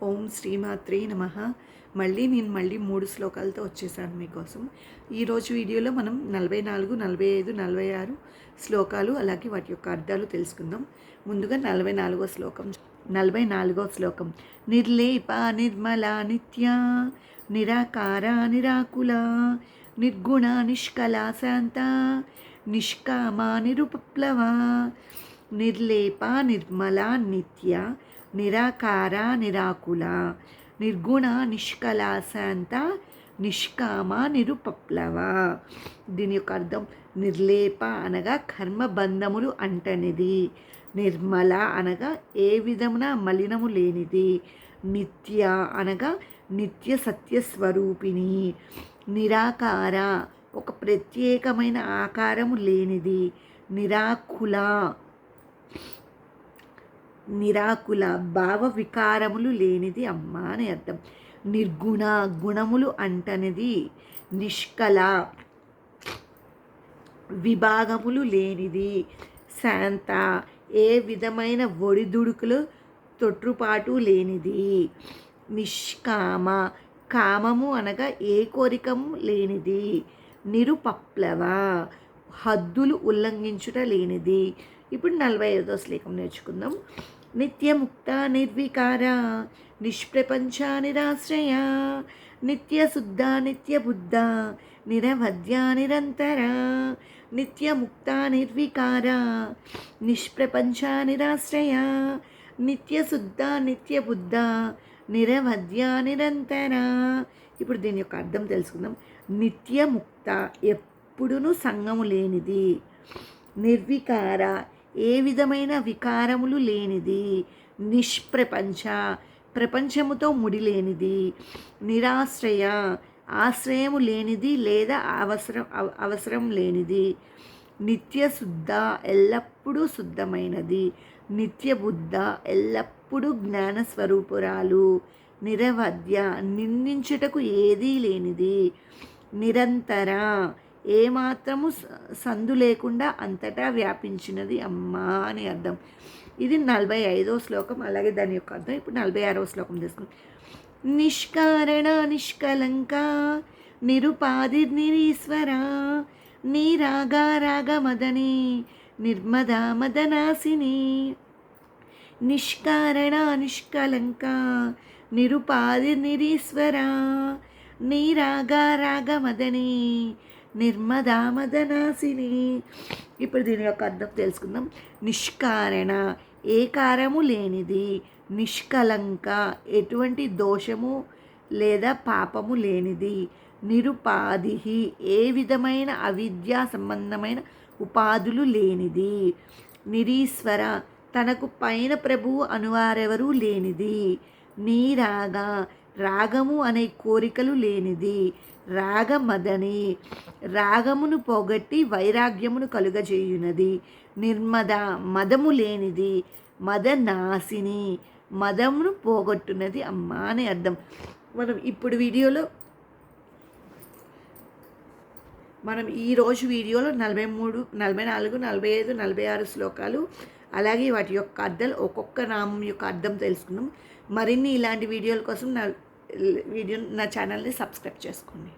ఓం శ్రీమాత్రే నమః. నేను మళ్ళీ 3 శ్లోకాలతో వచ్చేసాను మీకోసం. ఈరోజు వీడియోలో మనం 44, 45, 46 శ్లోకాలు అలాగే వాటి యొక్క అర్థాలు తెలుసుకుందాం. ముందుగా 44వ శ్లోకం. 44వ శ్లోకం. నిర్లేప నిర్మల నిత్య నిరాకార నిరాకుల నిర్గుణ నిష్కల శాంత నిష్కామ నిరుపప్లవ. నిర్లేప నిర్మల నిత్య నిరాకార నిరాకుల నిర్గుణ నిష్కల శాంత నిష్కామ నిరుపప్లవ. దీని యొక్క అర్థం నిర్లేప అనగా కర్మబంధములు అంటనిది, నిర్మల అనగా ఏ విధమున మలినము లేనిది, నిత్య అనగా నిత్య సత్యస్వరూపిణి, నిరాకార ఒక ప్రత్యేకమైన ఆకారము లేనిది, నిరాకుల భావ వికారములు లేనిది అమ్మ అని అర్థం. నిర్గుణ గుణములు అంటనిది, నిష్కల విభాగములు లేనిది, శాంత ఏ విధమైన ఒడిదుడుకులు తొట్టుపాటు లేనిది, నిష్కామ కామము అనగా ఏ కోరికము లేనిది, నిరుపప్లవ హద్దులు ఉల్లంఘించుట లేనిది. ఇప్పుడు 45వ శ్లోకం నేర్చుకుందాం. నిత్యముక్త నిర్వికార నిష్ప్రపంచ నిరాశ్రయ నిత్యశుద్ధ నిత్యబుద్ధ నిరవధ్య నిరంతర. నిత్యముక్త నిర్వికార నిష్ప్రపంచ నిరాశ్రయ నిత్యశుద్ధ నిత్యబుద్ధ నిరవధ్య నిరంతర. ఇప్పుడు దీని యొక్క అర్థం తెలుసుకుందాం. నిత్యముక్త ఎప్పుడునూ సంగము లేనిది, నిర్వికార ఏ విధమైన వికారములు లేనిది, నిష్ప్రపంచ ప్రపంచముతో ముడిలేనిది, నిరాశ్రయ ఆశ్రయము లేనిది లేదా అవసరం లేనిది, నిత్యశుద్ధ ఎల్లప్పుడూ శుద్ధమైనది, నిత్యబుద్ధ ఎల్లప్పుడూ జ్ఞానస్వరూపురాలు, నిరవధ్య నిందించుటకు ఏదీ లేనిది, నిరంతర ఏమాత్రము సందు లేకుండా అంతటా వ్యాపించినది అమ్మా అని అర్థం. ఇది 45వ శ్లోకం. అలాగే దాని యొక్క అర్థం ఇప్పుడు 46వ శ్లోకం తీసుకుంటాం. నిష్కారణ నిష్కలంక నిరుపాధి నిరీశ్వర నీరాగా రాగమదని నిర్మద మదనాసిని. నిష్కారణ నిష్కలంక నిరుపాధి నిరీశ్వర నీరాగా రాగమదని నిర్మదా మదనాసిని. ఇప్పుడు దీని యొక్క అర్థం తెలుసుకుందాం. నిష్కారణ ఏ కారము లేనిది, నిష్కలంక ఎటువంటి దోషము లేదా పాపము లేనిది, నిరుపాధి ఏ విధమైన అవిద్యా సంబంధమైన ఉపాధులు లేనిది, నిరీశ్వర తనకు పైన ప్రభువు అనువారెవరూ లేనిది, నీరాగా రాగము అనే కోరికలు లేనిది, రాగమదని రాగమును పోగొట్టి వైరాగ్యమును కలుగజేయునది, నిర్మద మదము లేనిది, మదనాశిని మదమును పోగొట్టున్నది అమ్మ అని అర్థం. మనం ఈరోజు వీడియోలో 43, 44, 45, 46 శ్లోకాలు అలాగే వాటి యొక్క అర్థాలు ఒక్కొక్క నామం యొక్క అర్థం తెలుసుకున్నాం. మరిన్ని ఇలాంటి వీడియోల కోసం నా ఛానల్ని సబ్స్క్రైబ్ చేసుకోండి.